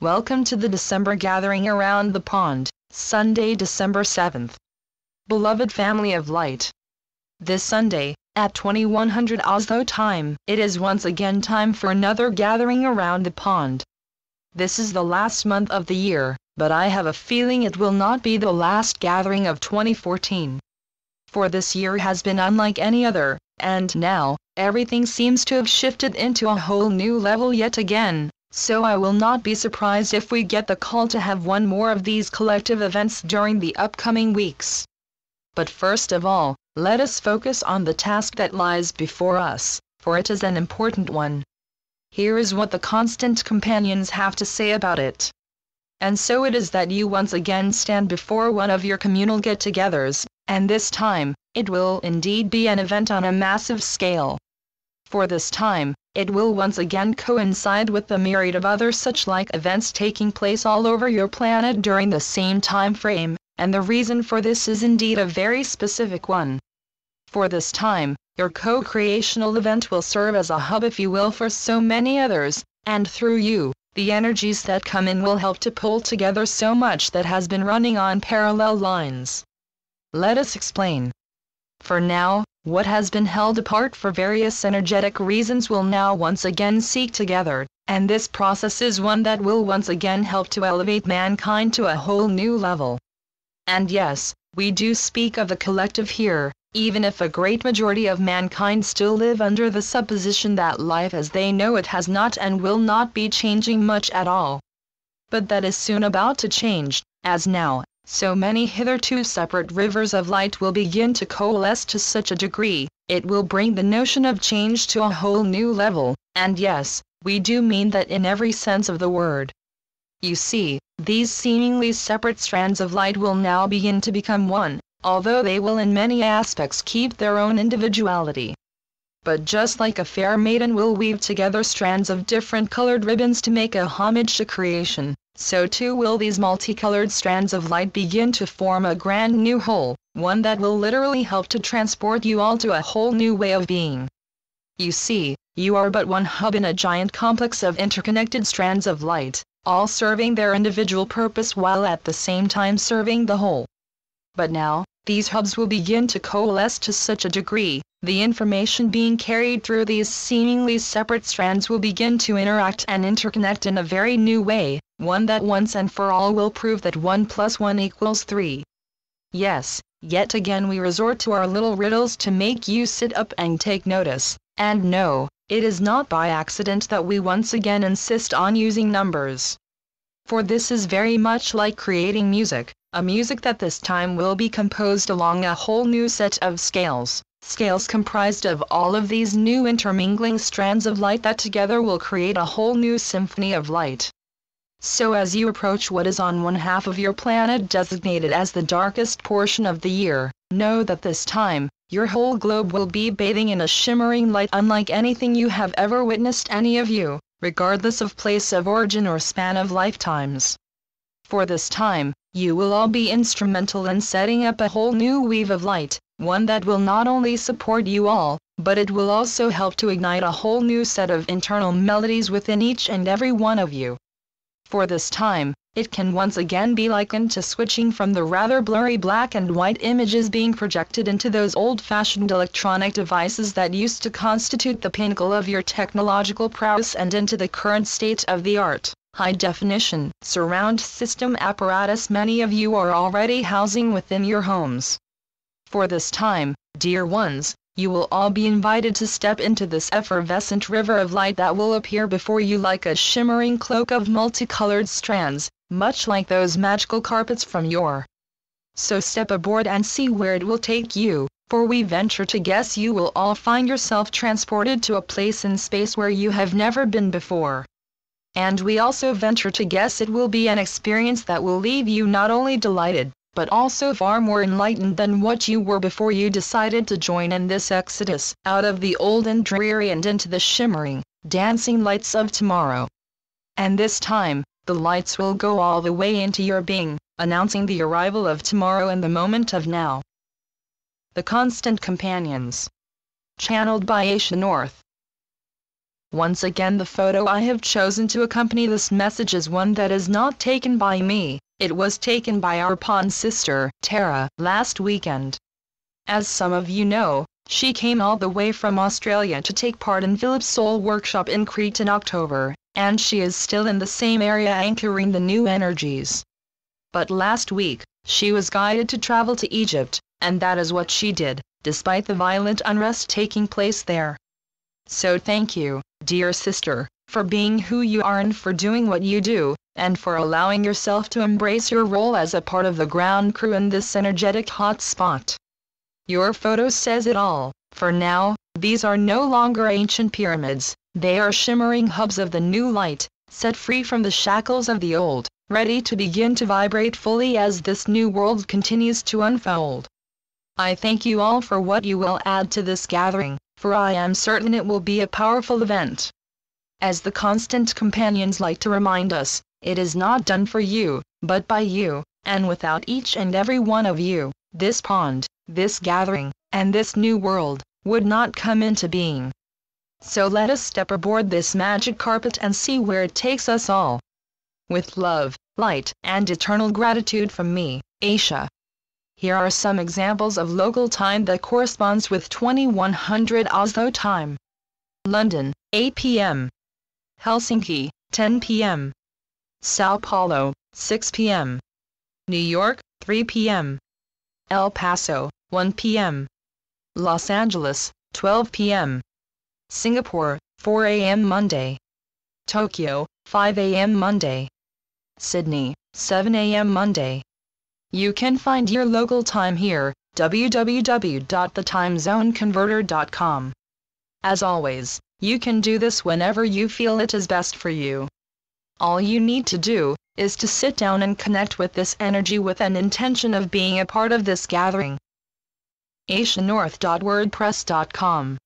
Welcome to the December gathering around the pond, Sunday, December 7th. Beloved family of light. This Sunday, at 2100 Oslo time, it is once again time for another gathering around the pond. This is the last month of the year, but I have a feeling it will not be the last gathering of 2014. For this year has been unlike any other, and now, everything seems to have shifted into a whole new level yet again. So I will not be surprised if we get the call to have one more of these collective events during the upcoming weeks. But first of all, let us focus on the task that lies before us, for it is an important one. Here is what the constant companions have to say about it. And so it is that you once again stand before one of your communal get-togethers, and this time, it will indeed be an event on a massive scale. For this time, it will once again coincide with the myriad of other such-like events taking place all over your planet during the same time frame, and the reason for this is indeed a very specific one. For this time, your co-creational event will serve as a hub, if you will, for so many others, and through you, the energies that come in will help to pull together so much that has been running on parallel lines. Let us explain. For now, what has been held apart for various energetic reasons will now once again seek together, and this process is one that will once again help to elevate mankind to a whole new level. And yes, we do speak of the collective here, even if a great majority of mankind still live under the supposition that life as they know it has not and will not be changing much at all. But that is soon about to change, as now, so many hitherto separate rivers of light will begin to coalesce to such a degree, it will bring the notion of change to a whole new level, and yes, we do mean that in every sense of the word. You see, these seemingly separate strands of light will now begin to become one, although they will in many aspects keep their own individuality. But just like a fair maiden will weave together strands of different colored ribbons to make a homage to creation, so too will these multicolored strands of light begin to form a grand new whole, one that will literally help to transport you all to a whole new way of being. You see, you are but one hub in a giant complex of interconnected strands of light, all serving their individual purpose while at the same time serving the whole. But now, these hubs will begin to coalesce to such a degree, the information being carried through these seemingly separate strands will begin to interact and interconnect in a very new way, one that once and for all will prove that 1 + 1 = 3. Yes, yet again we resort to our little riddles to make you sit up and take notice, and no, it is not by accident that we once again insist on using numbers. For this is very much like creating music, a music that this time will be composed along a whole new set of scales comprised of all of these new intermingling strands of light that together will create a whole new symphony of light. So as you approach what is on one half of your planet designated as the darkest portion of the year, know that this time, your whole globe will be bathing in a shimmering light unlike anything you have ever witnessed, any of you, regardless of place of origin or span of lifetimes. For this time, you will all be instrumental in setting up a whole new weave of light, one that will not only support you all, but it will also help to ignite a whole new set of internal melodies within each and every one of you. For this time, it can once again be likened to switching from the rather blurry black and white images being projected into those old-fashioned electronic devices that used to constitute the pinnacle of your technological prowess and into the current state-of-the-art, high-definition, surround system apparatus many of you are already housing within your homes. For this time, dear ones, you will all be invited to step into this effervescent river of light that will appear before you like a shimmering cloak of multicolored strands, much like those magical carpets from yore. So step aboard and see where it will take you, for we venture to guess you will all find yourself transported to a place in space where you have never been before. And we also venture to guess it will be an experience that will leave you not only delighted, but also far more enlightened than what you were before you decided to join in this exodus out of the old and dreary and into the shimmering, dancing lights of tomorrow. And this time, the lights will go all the way into your being, announcing the arrival of tomorrow in the moment of now. The Constant Companions. Channeled by Asia North. Once again, the photo I have chosen to accompany this message is one that is not taken by me. It was taken by our pond sister, Tara, last weekend. As some of you know, she came all the way from Australia to take part in Philip's Soul Workshop in Crete in October, and she is still in the same area anchoring the new energies. But last week, she was guided to travel to Egypt, and that is what she did, despite the violent unrest taking place there. So thank you, dear sister, for being who you are and for doing what you do, and for allowing yourself to embrace your role as a part of the ground crew in this energetic hot spot. Your photo says it all. For now, these are no longer ancient pyramids, they are shimmering hubs of the new light, set free from the shackles of the old, ready to begin to vibrate fully as this new world continues to unfold. I thank you all for what you will add to this gathering, for I am certain it will be a powerful event. As the constant companions like to remind us, it is not done for you, but by you, and without each and every one of you, this pond, this gathering, and this new world, would not come into being. So let us step aboard this magic carpet and see where it takes us all. With love, light, and eternal gratitude from me, Aisha. Here are some examples of local time that corresponds with 2100 Oslo time. London, 8 p.m. Helsinki, 10 p.m. Sao Paulo, 6 p.m. New York, 3 p.m. El Paso, 1 p.m. Los Angeles, 12 p.m. Singapore, 4 a.m. Monday. Tokyo, 5 a.m. Monday. Sydney, 7 a.m. Monday. You can find your local time here, www.thetimezoneconverter.com. As always, you can do this whenever you feel it is best for you. All you need to do is to sit down and connect with this energy with an intention of being a part of this gathering. AishaNorth.wordpress.com